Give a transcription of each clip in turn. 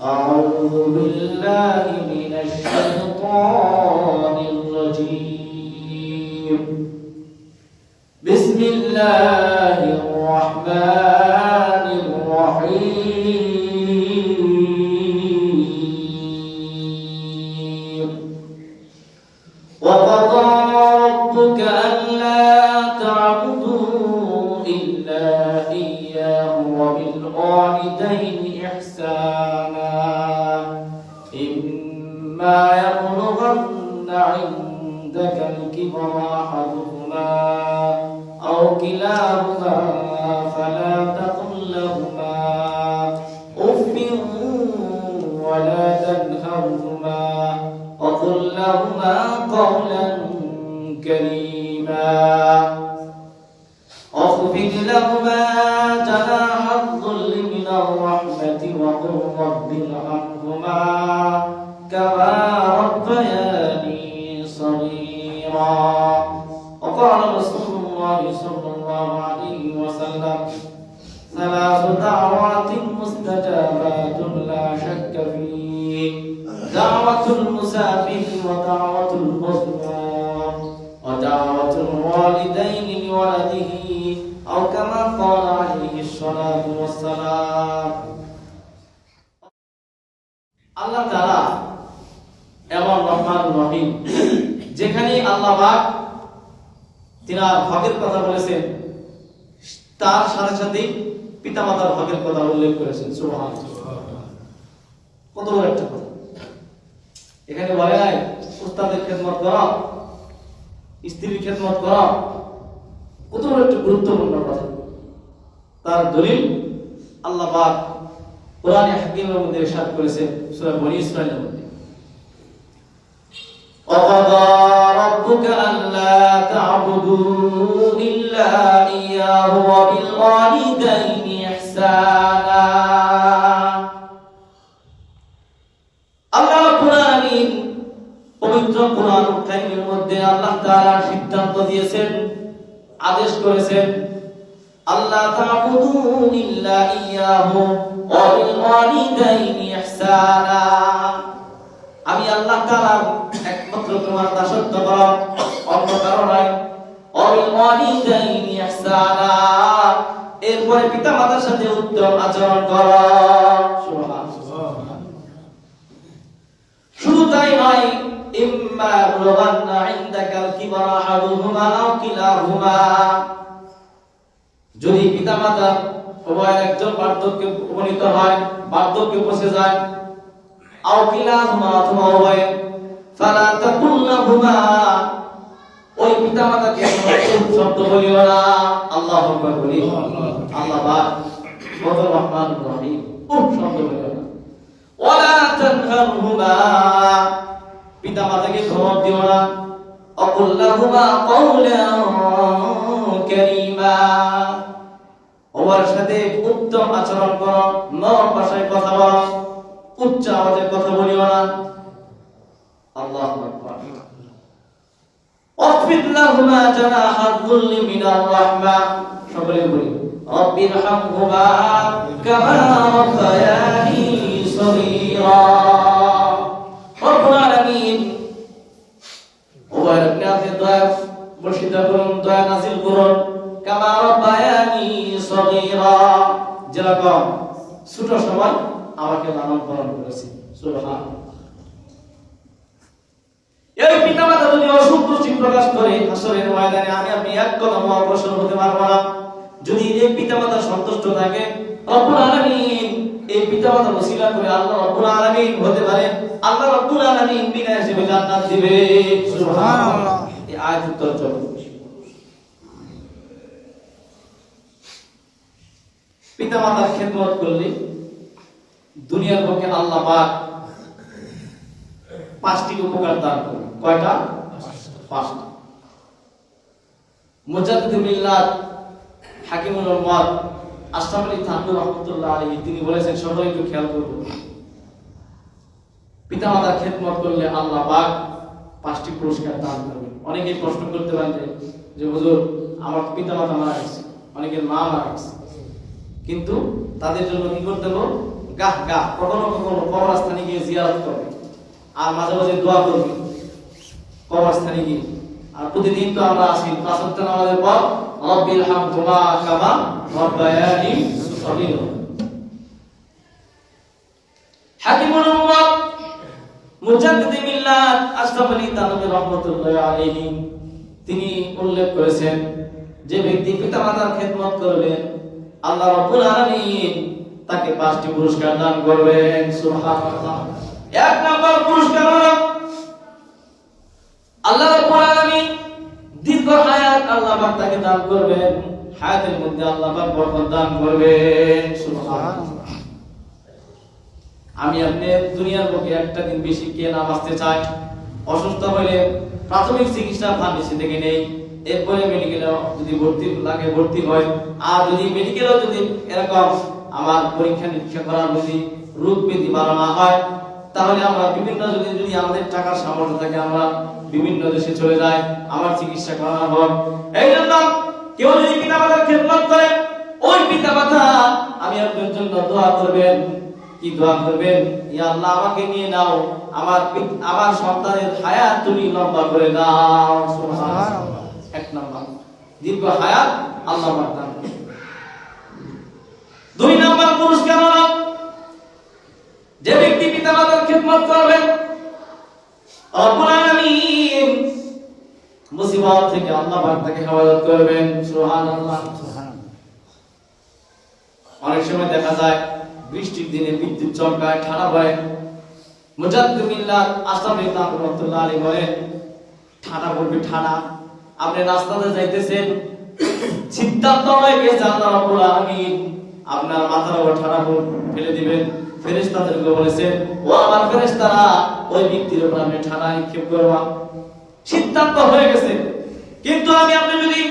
أعوذ بالله من الشيطان الرجيم بسم الله الرحمن الرحيم وقضى ربك ألا تعبدوا إلا إياه وبالوالدين إحسانا إما يبلغن عندك الكبر أحدهما أو كلاهما فلا تقل لهما أف ولا تنهرهما وقل لهما قولا كريما واخفض لهما جناح الذل من الرحمة وقل رب ارحمهما كما ربياني صغيرا وقال رسول الله صلى الله عليه وسلم ثلاث دعوات مستجابات لا شك فيه دعوة المسافر ودعوة المظلوم ودعوة الوالدين لولده أو كما قال عليه الصلاة والسلام আল্লাহ তাআলা এমন রহমান রহিম যেখানে আল্লাহ পাক তিনার হকের কথা বলেছেন তার সাথে সাথে পিতামাতার হকের কথা উল্লেখ করেছেন সুবহানাল্লাহ কত বড় একটা কথা এখানে বলে নাই উস্তাদের খেদমত করো স্ত্রীর খেদমত করো কত বড় একটা গুরুত্বপূর্ণ কথা তার দলিল আল্লাহ পাক কোরআনে হাকিমের মধ্যে ইরশাদ করেছেন সূরা বনী ইসরাঈলের মধ্যে وَقَضَى رَبُّكَ أَلَّا تَعْبُدُوا إِلَّا إِيَّاهُ وَبِالْوَالِدَيْنِ إِحْسَانًا আল্লাহ রাব্বুল আলামিন পবিত্র কোরআন কারীমের মধ্যে আল্লাহ তাআলা সিদ্ধান্ত দিয়েছেন আদেশ করেছেন আল্লাহ তা'বুদু ইল্লা ইয়্যাহু ওয়া বিল ওয়ালিদাইনি ইহসানা আমি আল্লাহ তাআলা একমাত্র তোমার দাসত্ব করো অন্য কারো নয় ওয়া বিল ওয়ালিদাইনি ইহসানা এরপরে পিতামাতার সাথে উত্তম আচরণ করো সুবহানাল্লাহ শুধু তাই নয় ইম্মা বুলগান্না ইনদাকাল কিবারা আহাদুহুমা আও কিলাহুমা যদি পিতামাতা উভয় একজন বার্ধক্যে উপনীত হয় বার্ধক্যে পৌঁছে যায় আও কিলাহুমা অথবা উভয় ফালা তাকুল লাহুমা ওই পিতামাতাকে শব্দ বলিও না আল্লাহু আকবার বলি আল্লাহ পাক কত রহমান রহিম শব্দ বলিও না ওয়ালা তানহারহুমা পিতামাতাকে ধমক দিও না অকুল লাহুমা কওলান কারীমা ওর সাথে উত্তম আচরণ করো নরম ভাষায় কথা বলো উচ্চ আওয়াজে কথা বলিও না আল্লাহু আকবার ওয়াকফিদ লাহুমা জানাহা যুল্লি মিনার রাহমা সকলে বলি রব্বিরহামহুমা কামা রাব্বায়ানি সগীরা রব্বুল আলামিন ওয়ার আপনি দয়া বর্ষিত করুন দয়া নাযিল করুন কামা রাব্বায়ানি সগীরা যেরকম ছোট সময় আমাকে লালন পালন করেছে সুবহানাল্লাহ এই পিতামাতা যদি অসন্তুষ্টি প্রকাশ করে হাসরের ময়দানে আমি আপনি এক কদম অগ্রসর হতে পারবো না যদি এই পিতামাতা সন্তুষ্ট থাকে রব্বুল আলামিন এই পিতামাতা ওসিলা করে আল্লাহ রব্বুল আলামিন হতে পারে আল্লাহ রব্বুল আলামিন বিনা হিসেবে জান্নাত দিবে সুবহানাল্লাহ এই আয়াত তর্জমা পিতামাতার খেদমত করলে দুনিয়ার পক্ষে আল্লাহ পাক পাঁচটি উপকার দান করবে কয়টা পাঁচটা মুজাদ্দিদুল মিল্লাত হাকিমুল উম্মাত আশরাফ আলী থানভী রাহমাতুল্লাহ আলাইহি তিনি বলেছেন সবাই একটু খেয়াল করুন পিতামাতার খেদমত করলে আল্লাহ পাক পাঁচটি পুরস্কার দান করবেন অনেকেই প্রশ্ন করতে পারেন যে হুজুর আমার পিতামাতা মারা গেছে অনেকের মা মারা গেছে কিন্তু তাদের জন্য কি করতে হবে গাহ গাহ, কখনো কখনো কবরস্থানে গিয়ে জিয়ারত করবে, আর মাঝে মাঝে দোয়া করবে কবরস্থানে গিয়ে। আর প্রতিদিন তো আমরা আসি ৫ ওয়াক্ত নামাজের পর রব্বিল হামহুমা কামা রাব্বায়ানি সগীরা। হাকিমুল উম্মাহ মুজাদ্দিদে মিল্লাত আশরাফ আলী থানভী রাহমাতুল্লাহি আলাইহি তিনি উল্লেখ করেছেন, যে ব্যক্তি পিতামাতার খেদমত করবে আল্লাহ রাব্বুল আলামিন তাকে ৫টি পুরস্কার দান করবেন। সুবহানাল্লাহ। ১ নাম্বার পুরস্কার হলো আল্লাহ রাব্বুল আলামিন দীর্ঘ হায়াত আল্লাহ পাক তাকে দান করবেন, হায়াতের মধ্যে আল্লাহ পাক বরকত দান করবেন। সুবহানাল্লাহ। আমি আপনি দুনিয়ার বুকে একটা দিন বেশি কে না বাঁচতে চাই। অসুস্থ হলে প্রাথমিক চিকিৎসা ফার্মেসি থেকে নেই, এরপরে মেডিকেলে যদি ভর্তি লাগে ভর্তি হয়, আর যদি মেডিকেলেও যদি এরকম আমার পরীক্ষা নিরীক্ষা করার যদি রোগ ব্যাধি ভালো না হয়, তাহলে আমরা বিভিন্ন যদি আমাদের টাকার সামর্থ্য থাকে আমরা বিভিন্ন দেশে চলে যাই, আমার চিকিৎসা করানো হোক। এই জন্য কেউ যদি পিতামাতার খেদমত করে, ওই পিতামাতা আমি আপনার জন্য দোয়া করবেন। কি দোয়া করবেন? ইয়া আল্লাহ আমাকে নিয়ে নাও, আমার সন্তানের হায়াত তুমি লম্বা করে দাও। সুবহানাল্লাহ। ১ নাম্বার দীর্ঘ হায়াত আল্লাহ পাক দান করবেন। ২ নাম্বার পুরস্কার হলো যে ব্যক্তি পিতামাতার খেদমত করবে রব্বুল আলামিন মুসিবত থেকে আল্লাহ পাক তাকে হেফাজত করবেন। সুবহানাল্লাহ। অনেক সময় দেখা যায় বৃষ্টির দিনে বিদ্যুৎ চমকায়, ঠাড়া পড়ে। মুজাদ্দিদে মিল্লাত আশরাফ আলী থানভী রাহমাতুল্লাহি আলাইহি বলেন, ঠাড়া পড়বে, ঠাড়া। আপনি রাস্তাতে যাইতেছেন, সিদ্ধান্ত হয়ে গেছে আল্লাহ রাব্বুল আলামিন আপনার মাথার উপর ঠাড়া ফেলে দিবেন। ফেরেশতাদেরকে বলেছেন, ও আমার ফেরেশতারা, ওই ব্যক্তির উপর আপনি ঠাড়া নিক্ষেপ করবা। সিদ্ধান্ত হয়ে গেছে। কিন্তু আমি আপনি যদি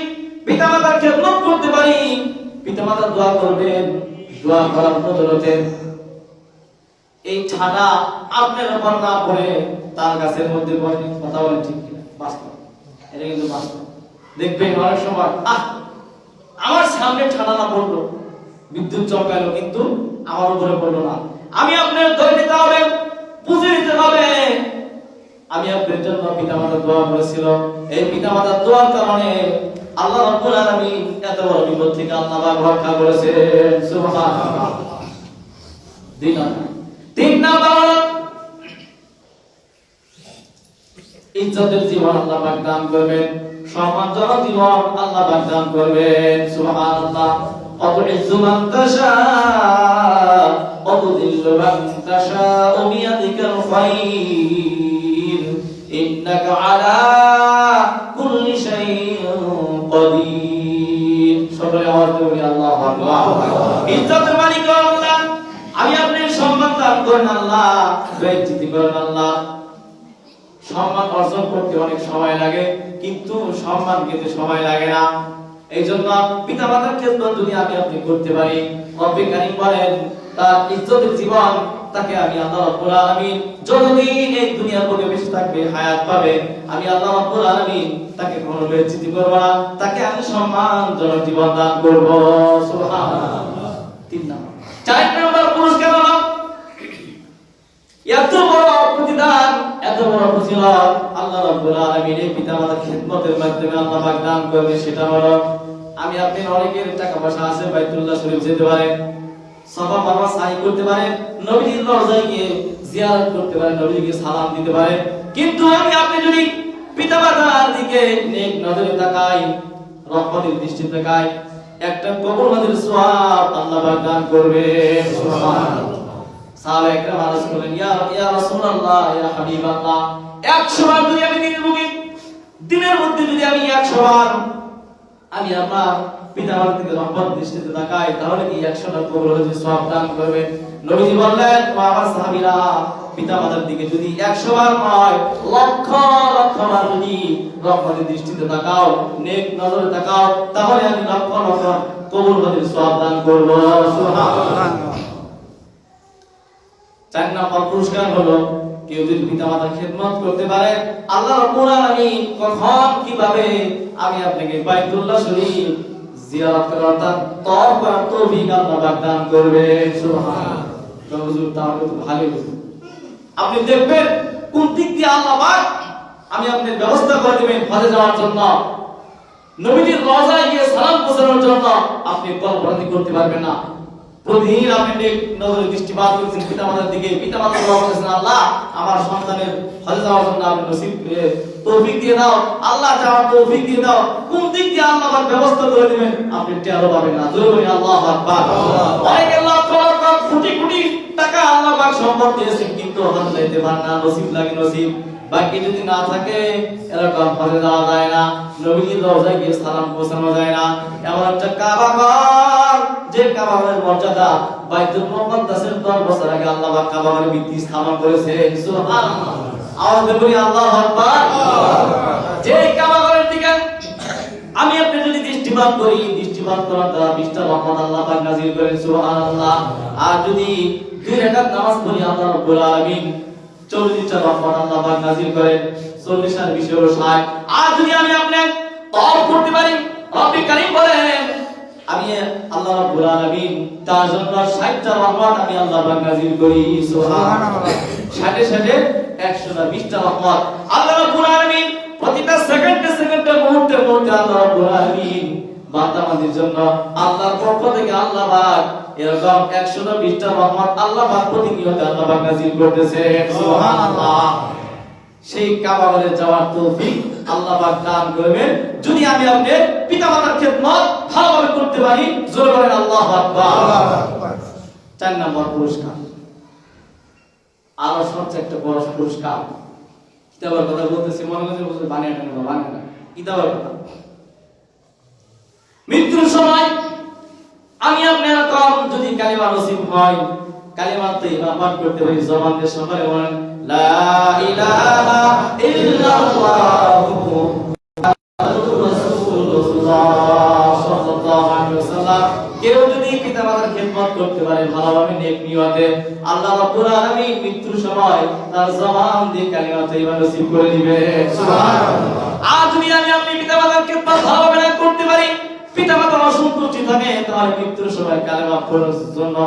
পিতামাতার খেদমত করতে পারি, পিতামাতার দোয়া করবেন, দোয়া করার বদলতে এই ঠাডা আপনার উপর না পড়ে তার গাছের মধ্যে পড়ে। কথা বলেন ঠিক কিনা? বাস্তব, এটা কিন্তু বাস্তব। দেখবেন অনেক সময় আমার সামনে ঠাডা না পড়লো, বিদ্যুৎ চমকালো, কিন্তু আমার উপরে পড়লো না। আমি আপনার ধরে নিতে হবে, বুঝে নিতে হবে। আমি আপনার জন্য পিতামাতার দোয়া করেছিল, এই পিতামাতার দোয়ার কারণে আল্লাহ রাব্বুল আলামিন এত বড় বিপদ থেকে আল্লাহ পাক রক্ষা করেছেন। সুবহানাল্লাহ। ৩ নাম্বার ইজ্জতের জীবন আল্লাহ পাক দান করবেন, সম্মানজনক জীবন আল্লাহ পাক দান করবেন। সুবহানাল্লাহ। অতুইজ্জু মান তাশা অতুযিল্লু মান তাশা বিয়াদিকাল খায়র ইন্নাকা আলা কুল্লি শাইইন কদির। সকলে আওয়াজ করে আল্লাহু আকবার। ইজ্জতের মালিক আল্লাহ। আমি আপনি সম্মান দান করেন আল্লাহ, বেইজ্জতি করেন আল্লাহ। সম্মান অর্জন করতে অনেক সময় লাগে, কিন্তু সম্মান পেতে সময় লাগে না। এই জন্য পিতামাতার খেদমত যদি আমি আপনি করতে পারি, রব্বে কারীম বলেন তার ইজ্জতের জীবন তাকে আমি আল্লাহ রাব্বুল আলামিন যতদিন এই দুনিয়ার বুকে বেঁচে থাকবে, হায়াত পাবে, আমি আল্লাহ রাব্বুল আলামিন তাকে কোনো বেইজ্জতি করব না, তাকে আমি সম্মানজনক জীবন দান করব। সুবহানাল্লাহ। ৩ নাম্বার। ৪ নাম্বার পুরস্কার হলো এত বড় প্রতিদান, এত বড় ফজিলত আল্লাহ রাব্বুল আলামিন এই পিতামাতার খেদমতের মাধ্যমে আল্লাহ পাক দান করবে। সেটা হলো আমি আপনি অনেকের টাকা পয়সা আছে, বাইতুল্লাহ শরীফ যেতে পারেন, সাফা মারওয়া সাই করতে পারেন, নবীর রওজায় গিয়ে জিয়ারত করতে পারেন, নবীকে সালাম দিতে পারেন। কিন্তু আমি আপনি যদি পিতামাতার দিকে নেক নজরে তাকাই, রহমতের দৃষ্টিতে তাকাই, একটা কবর হাজির সওয়াব আল্লাহ পাক দান করবে। সুবহানাল্লাহ। সাহাবা একরাম আরজ করলেন, ইয়া রাসূলুল্লাহ, ইয়া হাবিবাল্লাহ, 100 বার যদি আমি দিনের মধ্যে যদি আমি 100 বার আমি আমার পিতামাতার দিকে রহমত দৃষ্টিতে তাকাই, তাহলে কি 100টা কবর হাজির সওয়াব দান করবে? নবীজি বললেন, ও আমার সাহাবীরা, পিতামাতার দিকে যদি 100 বার নয়, লক্ষ লক্ষ বার যদি রহমতের দৃষ্টিতে তাকাও, নেক নজরে তাকাও, তাহলে আমি লক্ষ লক্ষ কবর হাজির সওয়াব দান করব। সুবহানাল্লাহ। ৪ নম্বর পুরস্কার হলো কেউ যদি পিতামাতার খেদমত করতে পারে, আল্লাহ রাব্বুল আলামিন কখন কিভাবে আমি আপনাকে বাইতুল্লাহ শরীফ জিয়ারত করার তৌফিক আল্লাহ পাক দান করবে। সুবহানাল্লাহ। হুজুর তাহলে তো ভালোই হতো। আপনি দেখবেন কোন দিক দিয়ে আল্লাহ পাক আমি আপনি ব্যবস্থা করে দিবেন হজে যাওয়ার জন্য, নবীজির রওজায় গিয়ে সালাম পৌঁছানোর জন্য আপনি কল্পনা করতে পারবেন না। প্রতিদিন আপনি নজরে দৃষ্টিপাত করছেন পিতামাতার দিকে, পিতামাতা দোয়া করতেছেন আল্লাহ আমার সন্তানের হজে যাওয়ার জন্য আপনি নসিব তৌফিক দিয়ে দাও, আল্লাহ যাওয়ার তৌফিক দিয়ে দাও। কোন দিক দিয়ে আল্লাহ পাক ব্যবস্থা করে দিবেন আপনি টেরও পাবেন না। জোরে বলি আল্লাহু আকবার। অনেকে লক্ষ লক্ষ কোটি কোটি টাকা আল্লাহ পাক সম্পদ দিয়েছেন কিন্তু হজ যাইতে পারে না, নসিব লাগে নসিব বাকি যদি না থাকে এরকম হজে যাওয়া যায় না, নবীজির রওজায় গিয়ে সালাম পৌঁছানো যায় না। এমন একটা কাবা ঘর যে কাবা ঘরের মর্যাদা বাইতুল মুকাদ্দাসের 10 বছর আগে আল্লাহ পাক কাবা ঘরের ভিত্তি স্থাপন করেছেন। সুবহানাল্লাহ, আওয়াজ বলি আল্লাহু আকবার। যে কাবা ঘরের দিকে আমি আপনি যদি দৃষ্টিপাত করি, দৃষ্টিপাত করার দ্বারা 20টা রহমত আল্লাহ পাক নাযিল করেন। সুবহানাল্লাহ। আর যদি 2 রাকাত নামাজ পড়ি আল্লাহ রাব্বুল আলামিন 40টা রহমত আল্লাহ পাক নাযিল করেন। 40 আর 20 হলো 60। আর যদি আমি আপনি তওয়াফ করতে পারি, রব্বি কারীম বলেন আমি আল্লাহ রাব্বুল আলামিন তার জন্য 60টা রহমত আমি আল্লাহ পাক নাযিল করি। সুবহানাল্লাহ। 60 120টা রহমত আল্লাহ রাব্বুল আলামিন প্রতিটা সেকেন্ডে সেকেন্ডে মুহূর্তে মুহূর্তে আল্লাহ রাব্বুল আলামিন বান্দাদের জন্য আল্লাহর পক্ষ থেকে আল্লাহ পাক এরকম 120টা রহমত আল্লাহ পাক প্রতিনিয়ত আল্লাহ পাক নাযিল করতেছে। সুবহানাল্লাহ। সেই কাবা ঘরে যাওয়ার তৌফিক আল্লাহ পাক দান করবেন যদি আমি আপনি পিতামাতার খেদমত ভালোভাবে করতে পারি। জোরে বলেন আল্লাহু আকবার। আল্লাহু আকবার। 4 নম্বর পুরস্কার, আরো সবচেয়ে একটা বড় পুরস্কার। কিতাবের কথা বলতেছি, মনে করছে বানিয়ে না, কিতাবের কথা। মৃত্যুর সময় আমি আপনি এরকম যদি কালিমা নসিব হয়, কালিমা তাইয়্যিবা পাঠ করতে পারি, জবান দিয়ে সকলে বলেন লা ইলাহা ইল্লাল্লাহু মুহাম্মাদুর রাসূলুল্লাহ সাল্লাল্লাহু আলাইহি ওয়াসাল্লাম। কেউ যদি পিতামাতার খেদমত করতে পারে ভালোভাবে নেক নিয়তে, আল্লাহ রাব্বুল আলামিন মৃত্যুর সময় তার জবান দিয়ে কালিমা তাইয়্যিবা নসিব করে দিবে। সুবহানাল্লাহ। আর যদি আমি আপনি পিতামাতার খেদমত ভালোভাবে না করতে পারি, পিতামাতার অসন্তুষ্টি থাকে, তাহলে মৃত্যুর সময় কালেমা পড়ার জন্য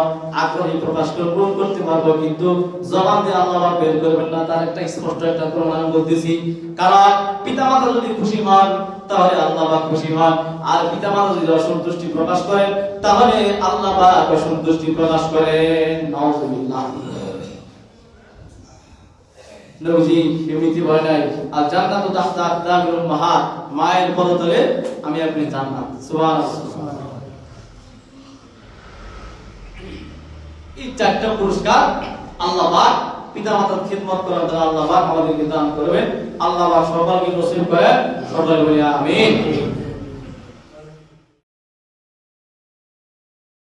আগ্রহী প্রকাশ করতে পারবো কিন্তু জবান দিয়ে আল্লাহ পাক বের করবেন না। তার একটা স্পষ্ট একটা প্রমাণ বলতেছি, কারণ পিতামাতা যদি খুশি হন তাহলে আল্লাহ পাক খুশি হন, আর পিতামাতা যদি অসন্তুষ্টি প্রকাশ করেন তাহলে আল্লাহ পাক অসন্তুষ্টি প্রকাশ করেন। নাউযুবিল্লাহ। নবীজি এমনিতে বলে নাই আর জান্নাতু তাহতা আকদামিল উম্মাহাত, মায়ের পদতলে আমি আপনি জান্নাত। সুবহানাল্লাহ। এই 4টা পুরস্কার আল্লাহ পাক পিতামাতার খিদমত করার দ্বারা আল্লাহ পাক আমাদেরকে দান করবেন। আল্লাহ পাক সবাইকে নসিব করেন। সবাই বলি আমিন।